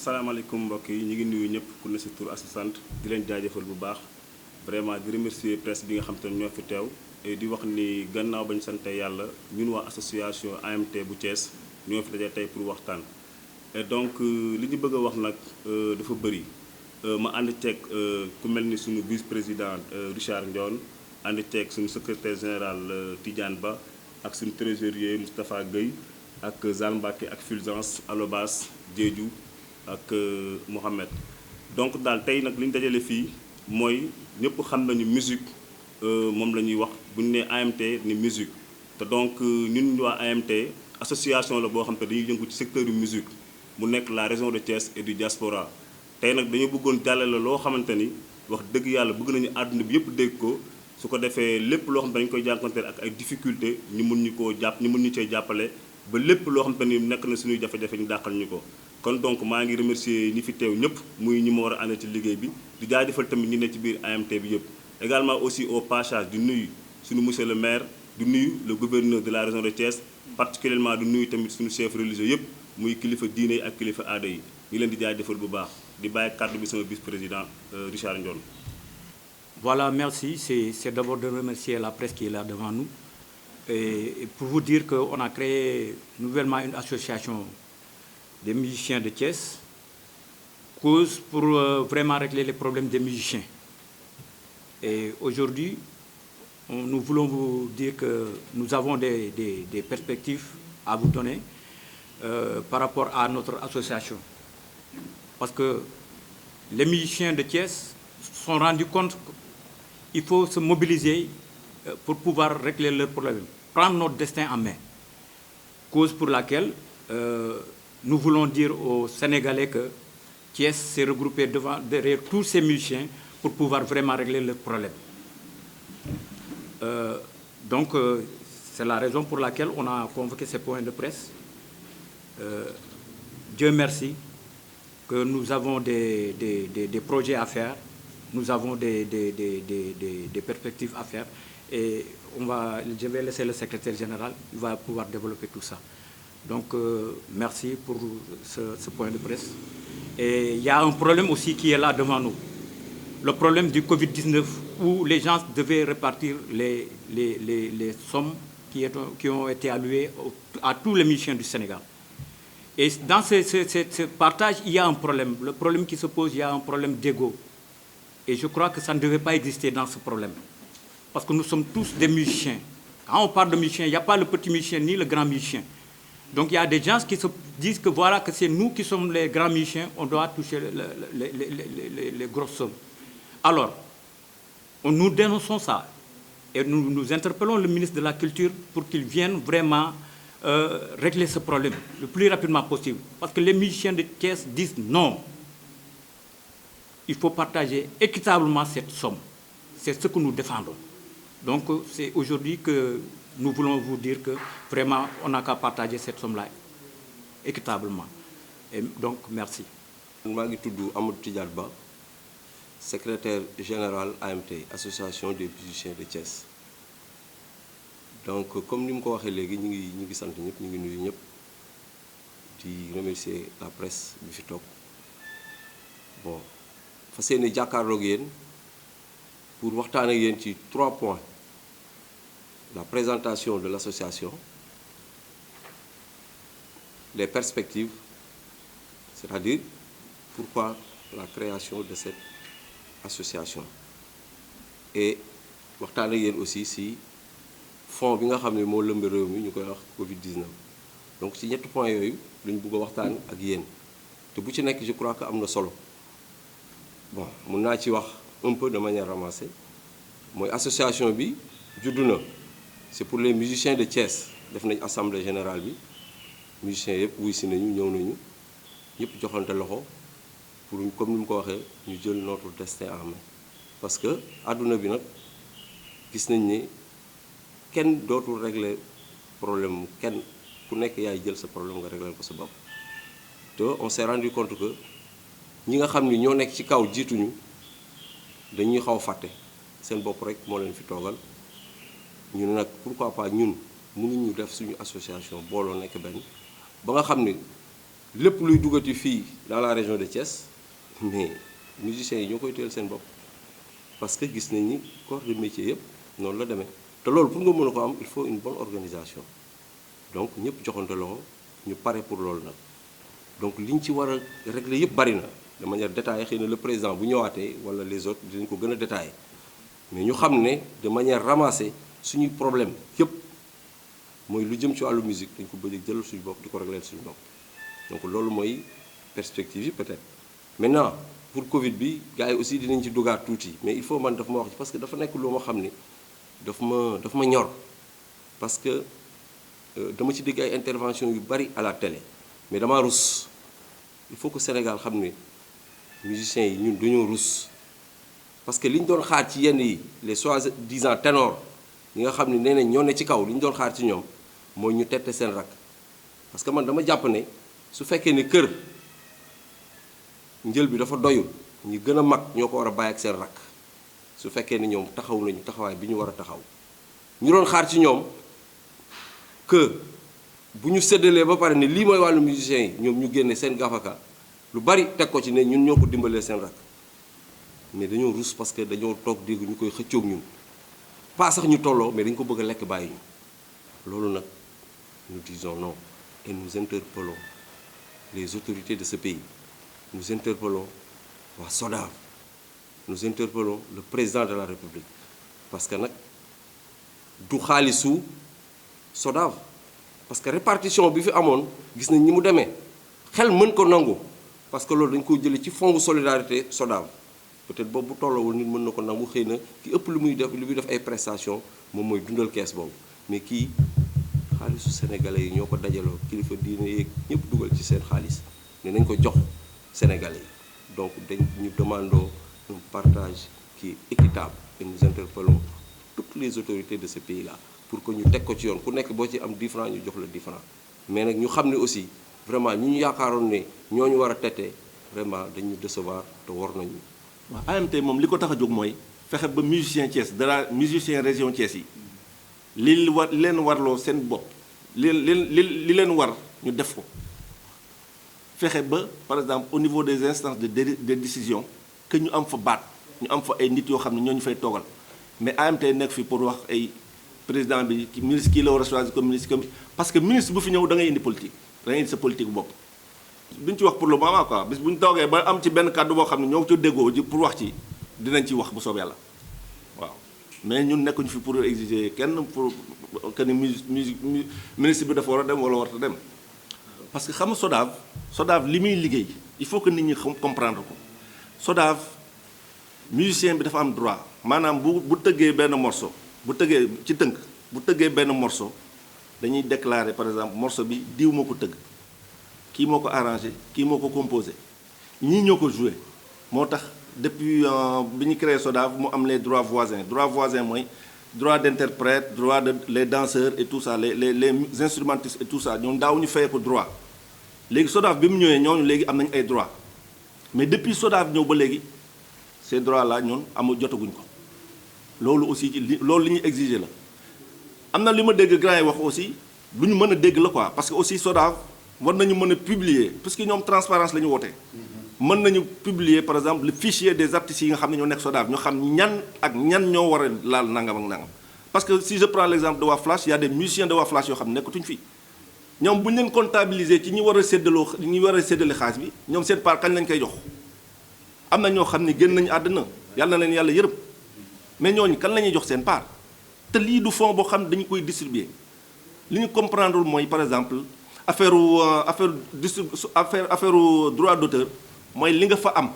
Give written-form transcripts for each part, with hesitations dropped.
asalaamaaleykum mbokk yi ñu ngi nuyu ñëpp ku ne si tur ak sa sant di leen jaajëfal bu baax vraiment di remercier presse bi nga xam te ne ñoo fi teew et di wax ni gannaaw bañ sante yàlla ñun waa association AMT bu Thiès ñoo fi dajee tey pour waxtaan. et donc li ñu bëgg a wax nag dafa bëri ma ànd ceeg ku mel ni suñu vice président Richard Ndione ànd ceeg suñu secrétaire général Tidiane Ba ak suñu trésorier Moustapha Gueye ak Zal Mbacké ak Fulgence Alobas Diédhiou ak Mohamed. donc daal tey nag li ñu dajale fii mooy ñëpp xam nañu musique moom la ñuy wax bu ñu nee AMT ni musique te donc ñun waa AMT association la boo xam te dañuy yëngu ci secteur du musique mu nekk la région de Thiès et du diaspora. tey nag dañu bëggoon jàllale loo xamante ni wax dëgg yàlla bëgg nañu àdduna bi yëpp dégg ko su ko defee lépp loo xam te dañu koy jànkonteel ak ay difficulté ñu mun ñu koo jàpp ñu mun ñu cee jàppale ba lépp loo xam te ni nekk na suñuy jafe-jafe ñu dàqal ñu ko. kon donc maa ngi remercier ñi fi teew ñëpp muy ñi ma war a àndal ci liggéey bi di jaajëfal tamit ñi ne ci biir AMT bi yëpp. également aussi au passage di nuyu suñu monsieur le maire di nuyu le gouverneur de la région de Thiès particulièrement di nuyu tamit suñu chef religieux yëpp muy kilifa diine yi ak kilifa aada yi ñu leen di jaajëfal bu baax di bàyyi kàddu bi sama vice président Richard Ndione. Voilà, merci. C'est d'abord de remercier la presse qui est là devant nous et pour vous dire qu'on a créé nouvellement une association des musiciens de Thiès, cause pour vraiment régler les problèmes des musiciens. Et aujourd'hui, nous voulons vous dire que nous avons des perspectives à vous donner par rapport à notre association. Parce que les musiciens de Thiès se sont rendus compte qu'il faut se mobiliser pour pouvoir régler leurs problèmes, prendre notre destin en main. Cause pour laquelle nous voulons dire aux Sénégalais que Thiès s'est regroupé derrière tous ces musiciens pour pouvoir vraiment régler leurs problèmes. Donc, c'est la raison pour laquelle on a convoqué ces points de presse. Dieu merci que nous avons des projets à faire, nous avons des perspectives à faire et je vais laisser le secrétaire général, il va pouvoir développer tout ça. Donc, merci pour ce point de presse. Et il y a un problème aussi qui est là devant nous. Le problème du Covid-19 où les gens devaient répartir les sommes qui ont été allouées à tous les musiciens du Sénégal. Et dans ce partage, il y a un problème. Le problème qui se pose, il y a un problème d'ego. Et je crois que ça ne devait pas exister dans ce problème. Parce que nous sommes tous des musiciens. Quand on parle de musiciens, il n'y a pas le petit musicien ni le grand musicien. Donc il y a des gens qui se disent que voilà, que c'est nous qui sommes les grands musiciens, on doit toucher les grosses sommes. Alors, nous dénonçons ça. Et nous interpellons le ministre de la Culture pour qu'il vienne vraiment régler ce problème le plus rapidement possible. Parce que les musiciens de Thiès disent non. Il faut partager équitablement cette somme. C'est ce que nous défendons. Donc c'est aujourd'hui que nous voulons vous dire que vraiment on n'a qu'à partager cette somme-là équitablement. Et donc merci. maa ngi tudd Amadou Tidiane Ba, secrétaire général AMT, association des musiciens de Thiès. Donc comme ni mu ko waxee léegi ñu ngi sant ñëpp ñu ngi nuyu ñëpp di remercier la presse bi fi toog bon fas yéene jàkkaarloog yéen pour waxtaan ak yéen ci 3 points: la présentation de l'association, les perspectives, c'est-à-dire pourquoi la création de cette association, et waxtaan ak yéen aussi si fonds bi nga xam ne moo lëmb réew mi ñu koy wax Covid-19. donc ci ñetti points yooyu lañu bëgg a waxtaan ak yéen te bu ci nekk je crois que am na solo. bon mun naa ci wax un peu de manière ramassée. mooy association bi juddu na, c'est pour les musiciens de Thiès. def nañ assemblée générale bi, musiciens yëpp wuy si nañu, ñëw nañu, ñëpp joxante loxo pour comme ni mu ko waxee ñu jël notre destin en main. parce que àdduna bi nag gis nañ ne kenn dootul régler problème kenn ku nekk yaay jël sa problème nga régler ko sa bopp. te on s'est rendu compte que ñi nga xam ni ñoo nekk ci kaw jiituñu dañuy xaw fàtte seen bopp rek moo leen fi toogal. ñu ne nag pourquoi pas ñun mënuñu def suñu association booloo nekk benn ba nga xam ni lépp luy duggati fii dans la région de Thiès mais musiciens yi ñoo koy téyel seen bopp parce que gis nañ ni corps de métier yëpp noonu la demee te loolu pour nga mën a ko am il faut une bonne organisation donc ñëpp joxante loxo ñu pare pour loolu nag donc liñ ci war a régler yëpp bari na de manière détaillée xëy na le président bu ñëwaatee wala les autres dinañ ko gën a détaillé mais ñu xam ne de manière ramassée suñuy problème yëpp mooy lu jëm ci wàllu musique dañ ko bëgg jël suñu bopp di ko régler suñu bopp donc loolu mooy perspective yi peut-être maintenant pour Covid bi gars yi aussi dinañ ci dugaat tuuti mais il faut man daf ma wax parce que dafa nekk lu ma xam ni daf ma ñor parce que dama ci dégg ay intervention yu bari à la télé mais dama rus il faut que Sénégal xam ne musiciens yi ñun dañoo rus parce que li ñu doon xaar ci yenn yi les soi-disant ténors ñi nga xam ne nee nañ ñoo ne ci kaw li ñu doon xaar ci ñoom mooy ñu tette seen rakk parce que man dama jàpp ne su fekkee ne kër njël bi dafa doyul ñi gën a mag ñoo ko war a bàyyi ak seen rakk su fekkee ne ñoom taxaw nañu taxawaay bi ñu war a taxaw ñu doon xaar ci ñoom que bu ñu séddalee ba pare ne lii mooy wàllu musiciens yi ñoom ñu génne seen gafaka lu bari teg ko ci ne ñun ñoo ko dimbalee seen rakk mais dañoo rus parce que dañoo toog dégg ñu koy xëccoog ñun pas sax ñu tolloo mais dañu ko bëgg a lekk bàyyi ñu loolu nag nous disons non et nous interpellons les autorités de ce pays nous interpellons waa SODAV nous interpellons le président de la République parce que nag du xaalisu SODAV parce que répartition bi fi amoon gis nañ ni mu demee xel mën ko nangu parce que loolu dañ ko jëlee ci fonds de solidarité SODAV peut-être boobu bu tolloowul nit mën na ko nangu xëy na ki ëpp lu muy def ay prestations moom mooy dundal kees boobu mais kii xaalisu sénégalais yi ñoo ko dajaloo kilifa diine yeeg ñëpp dugal ci seen xaalis ne nañ ko jox sénégalais yi donc dañ ñu demandons un partage qui est équitable et nous interpellons toutes les autorités de ce pays-là pour que ñu teg ko ci yoon ku nekk boo ci am 10 francs ñu jox la 10 francs mais nag ñu xam ne aussi vraiment ñu yaakaaroon ne ñooñu war a tete vraiment dañu décevoir te war nañu. waaw AMT moom li ko tax a jóg mooy fexe ba musicien Thiès dara musicien région Thiès yi li leen warloo seen bopp li leen war ñu def ko fexe ba par exemple au niveau des instances de décision que ñu am fa baat ñu am fa ay nit yoo xam ne ñoo ñu fay toogal mais AMT nekk fi pour wax ay président bi ministre kii la war a choisir comme ministre comme parce que ministre bu fi ñëw da ngay indi politique da ngay indi sa politique bopp. duñ ci wax pour le moment quoi bis bu ñu toogee ba am ci benn kàddu boo xam ne ñoo ci déggoo pour wax ci dinañ ci wax bu soobee yàlla waaw mais ñun nekkuñu fi pour exiger kenn pour que ni ministre bi dafa war a dem wala warta dem parce que xam nga SODAV li muy liggéey il faut que nit ñi comprendre ko SODAV musicien bi dafa am droit maanaam bu tëggee benn morceau bu tëggee ci tënk bu tëggee benn morceau dañuy déclarer par exemple morceau bi diw moo ko tëgg kii moo ko arrangé kii moo ko composé ñii ñoo ko joué moo tax depuis bi ñu créé SODAV mu am les droits voisins mooy droit d'interprète droit de les danseurs et tout ça les instrumentistes et tout ça ñoom daaw ñu fayee ko droit léegi SODAV bi mu ñëwee ñooñu léegi am nañu ay droits mais depuis SODAV ñëw ba léegi ces droits là ñun jotaguñ ko loolu aussi loolu li ñuy exiger la am na li ma dégg grand yi wax aussi lu ñu mën a dégg la quoi parce que aussi SODAV war nañu mën a publier parce que ñoom transparence la ñu wootee mën nañu publier par exemple le fichier des artistes yi nga xam ne ñoo nekk SODAV ñoo xam ñan ñoo war a laal nangam ak nangam parce que si je prends l'exemple de Waa Flash il y a des musiciens de Waa Flash yoo xam ne nekkatuñ fii ñoom bu ñu leen comptabiliser ci ñi war a séddale xaalis bi ñoom seen part kañ lañ koy jox am na ñoo xam ne génn nañu àddina yàlla na leen yàlla yërëm mais ñooñu kan la ñuy jox seen part te lii du fond boo xam ne dañu koy distribuer li ñu comprendre mooy par exemple affaire droit d'auteur mooy li nga fa am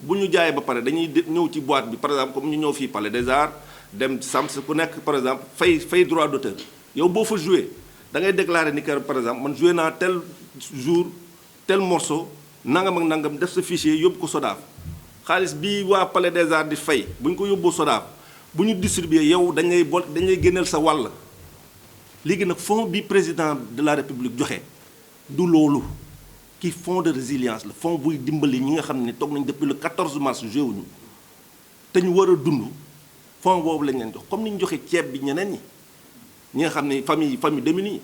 bu ñu jaayee ba pare dañuy ñëw ci boîte bi par exemple comme ñu ñëw fii Palais des Arts dem Sams ku nekk par exemple fay droit d'auteur yow boo fa joué da ngay déclarer ni que par exemple man joué naa tel jour tel morceau nangam ak nangam def sa fichier yóbbu ko SODAV xaalis bi waa Palais des Arts di fay bu ñu ko yóbboo SODAV bu ñu distribuer yow dañ lay génneel sa wàll léegi nag fonds bi président de la République joxe du loolu kii fonds de résilience la fonds buy dimbali ñi nga xam ne toog nañ depuis le 14 mars joué wuñu te ñu war a dund fonds boobu lañ leen jox comme ni ñu joxe ceeb bi ñeneen ñi nga xam ne famille démunie yi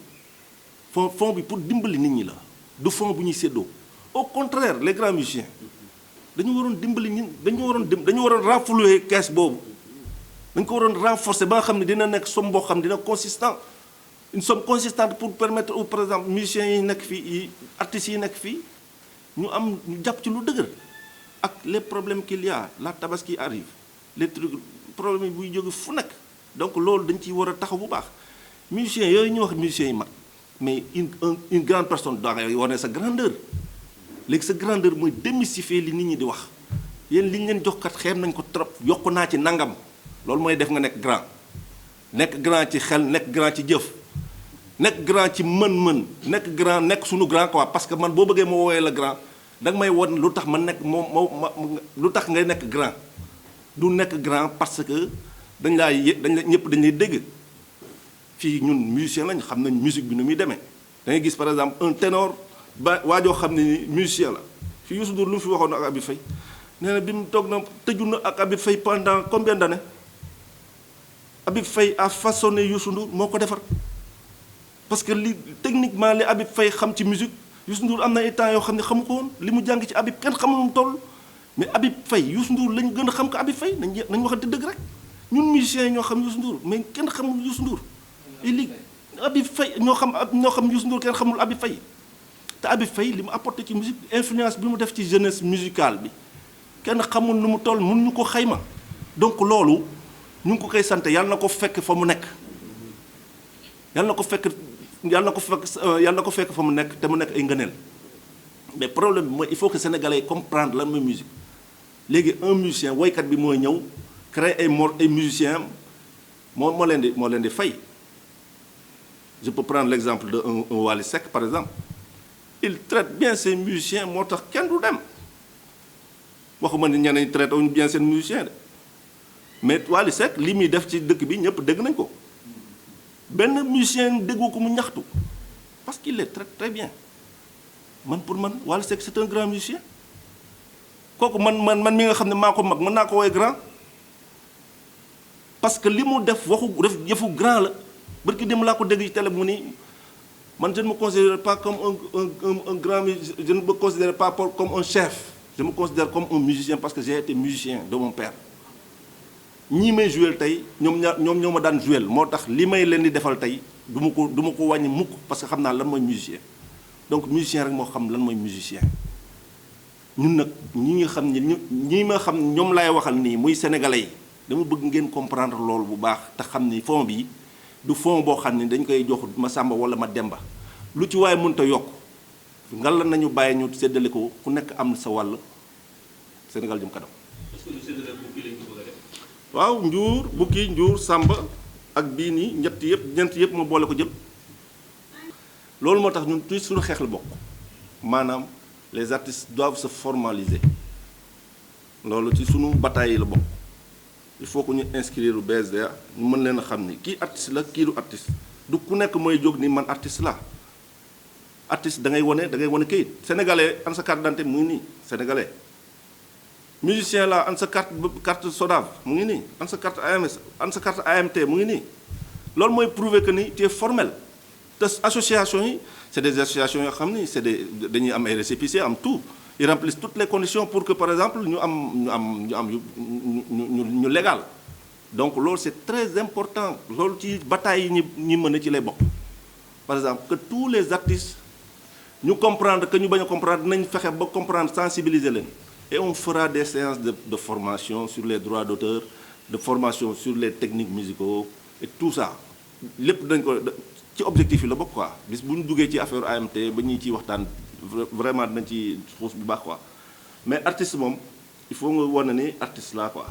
fonds bi pour dimbali nit ñi la du fonds bu ñuy séddoo au contraire les grands musiciens dañu waroon dimbali ñun dañu waroon renflouer caisse boobu dañu ko waroon renforcer ba nga xam ne dina nekk somme boo xam ne dina consistant une somme consistante pour permettre par exemple musiciens yi nekk fii yi artistes yi nekk fii ñu jàpp ci lu dëgër ak les problèmes qu'il y a la tabaski arrive les trucs problèmes yi buy jóge fu nekk donc loolu dañ ciy war a taxaw bu baax musiciens yooyu ñu wax musiciens yi mag mais une grande personne daa ngay wane sa grandeur léegi sa grandeur mooy démystifier li nit ñi di wax yéen li ñu leen jox kat xeeb nañ ko trop yokk naa ci nangam loolu mooy def nga nekk grand ci xel nekk grand ci jëf nekk grand ci mën-mën nekk grand nekk suñu grand quoi parce que man boo bëggee ma woowee la grand danga may won lu tax ma nekk lu tax ngay nekk grand du nekk grand parce que dañ la ñëpp dañ lay dégg fii ñun musicien lañ xam nañ musique bi nu muy demee da ngay gis par exemple un ténor waajoo xam ne ni musicien la fii Youssou Ndour lu mu fi waxoon ak Habib Faye nee na bi mu toog na tëju na ak Habib Faye pendant combien d'années Habib Faye a façonné Youssou Ndour moo ko defar parce que techniquement li Habib Faye xam ci musique Youssou Ndour am na ay temps yoo xam ne xamu ko woon li mu jàng ci Habib kenn xamul nu mu toll mais Habib Faye Youssou Ndour lañ gën a xam ko Habib Faye nañ waxante dëgg rek ñun musiciens yi ñoo xam Youssou Ndour mais kenn xamul Youssou Ndour et li Habib Faye ñoo xam Youssou Ndour kenn xamul Habib Faye te Habib Faye li mu apporté ci musique influence bi mu def ci jeunesse musicale bi kenn xamul nu mu toll mënuñu ko xayma donc loolu ñu ngi ko koy sant yàlla na ko fekk fa mu nekk yàlla na ko fekk fa mu nekk te mu nekk ay ngëneel mais problème bi mooy il faut que sénégalais yi comprendre lan mooy musique léegi un musicien woykat bi mooy ñëw créer ay musiciens moo leen di fay je peux prendre l'exemple de un Wally Seck par exemple il traite bien ses musiciens moo tax kenn du dem waxuma ni ñeneen traite wuñu bien seen musicien de mais Wally Seck li muy def ci dëkk bi ñëpp dégg nañ ko benn musicien déggu ko mu ñaxtu parce qu'il les traite très bien pour man Wally Seck c'est un grand musicien kooku man mi nga xam ne maa ko mag mën naa ko woowee grand parce que li mu def yëfu grand la barki dem laa ko dégg ci télé mu ni man je ne me considère pas comme un grand je ne me considère pas comme un chef je me considère comme un musicien parce que j'ai été musicien de mon père ñii may jouer tey ñoom ñoo ma daan jouer moo tax li may leen di defal tey du ma ko wàññi mukk parce que xam naa lan mooy musicien donc musicien rek moo xam lan mooy musicien ñun nag ñi ma xam ñoom laay waxal nii muy sénégalais yi dama bëgg ngeen comprendre loolu bu baax te xam ni fond bi du fond boo xam ne dañ koy jox ma Samba wala ma Demba lu ci waaye mënta yokk ngal la nañu bàyyi ñu séddale ko ku nekk am sa wàll Sénégal jëm kanam. est-ce que lu séddale bukki lañ ko bëgg a def. waaw Njuur Bukki Njuur Samba ak bii nii ñeent yëpp ma boole ko jël loolu moo tax ñun tuy suñu xeex la bokk maanaam les artistes doivent se formaliser loolu ci suñu bataille yi la bokk il faut que ñu inscrire lu BSDA ñu mën leen a xam ni kii artiste la kii du artiste du ku nekk mooy jóg ni man artiste la artiste da ngay wane kayit sénégalais an sa carte d'identité mu ngi nii sénégalais musicien la an sa carte SODAV mu ngi nii an sa carte AMS an sa carte AMT mu ngi nii loolu mooy prouver que ni tu es formel te association yi c'est des associations yoo xam ni dañuy am ay récépissé am tout ils remplissent toutes les conditions pour que par exemple ñu légal donc loolu c'est très important loolu ci bataille yi ñi mën a ci lay bokk par exemple que tous les artistes ñu comprendre que ñu bañ a comprendre dinañ fexe ba comprendre sensibiliser leen et on fera des séances de formation sur les droits d'auteur de formation sur les techniques musicaux et tout ça lépp dañ ko ci objectif yi la bokk quoi bis bu ñu duggee ci affaire AMT ba ñuy ciy waxtaan vraiment dinañ ci xuus bu baax quoi mais artiste moom il faut nga wane ni artiste la quoi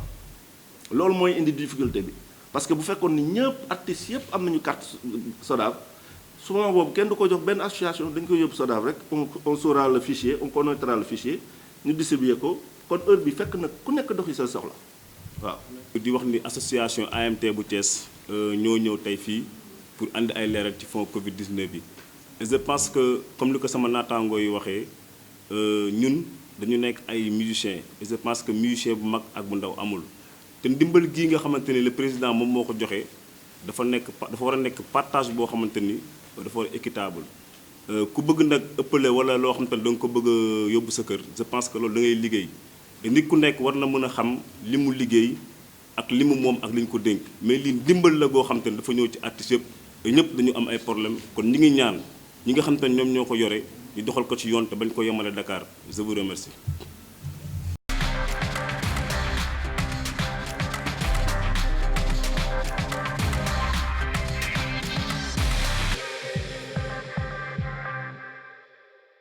loolu mooy indi difficulté bi parce que bu fekkoon ni ñëpp artistes yëpp am nañu carte SODAV souvent boobu kenn du ko jox benn association dañ koy yóbbu SODAV rek on saura le fichier on connaîtra le fichier ñu distribuer ko kon heure bi fekk na ku nekk doxi sa soxla waaw. di wax ni association AMT bu Thiès ñoo ñëw tey fii pour andi ay leeral ci fond Covid 19 bi et je pense que comme li ko sama naataangoo yi waxee ñun dañu nekk ay musiciens et je pense que musicien bu mag ak bu ndaw amul te ndimbal gii nga xamante ni le président moom moo ko joxe dafa war a nekk partage boo xamante ni dafa war a équitable ku bëgg nag ëppale wala loo xam te ne da nga ko bëgg a yóbbu sa kër je pense que loolu da ngay liggéey te nit ku nekk war na mën a xam li mu liggéey ak li mu moom ak li ñu ko dénk mais lii ndimbal la goo xam te ne dafa ñëw ci artistes yëpp te ñëpp dañu am ay problème kon ñi ngi ñaan ñi nga xam te ne ñoom ñoo ko yore ñu doxal ko ci yoon te bañ ko yemale Dakar je vous remercie.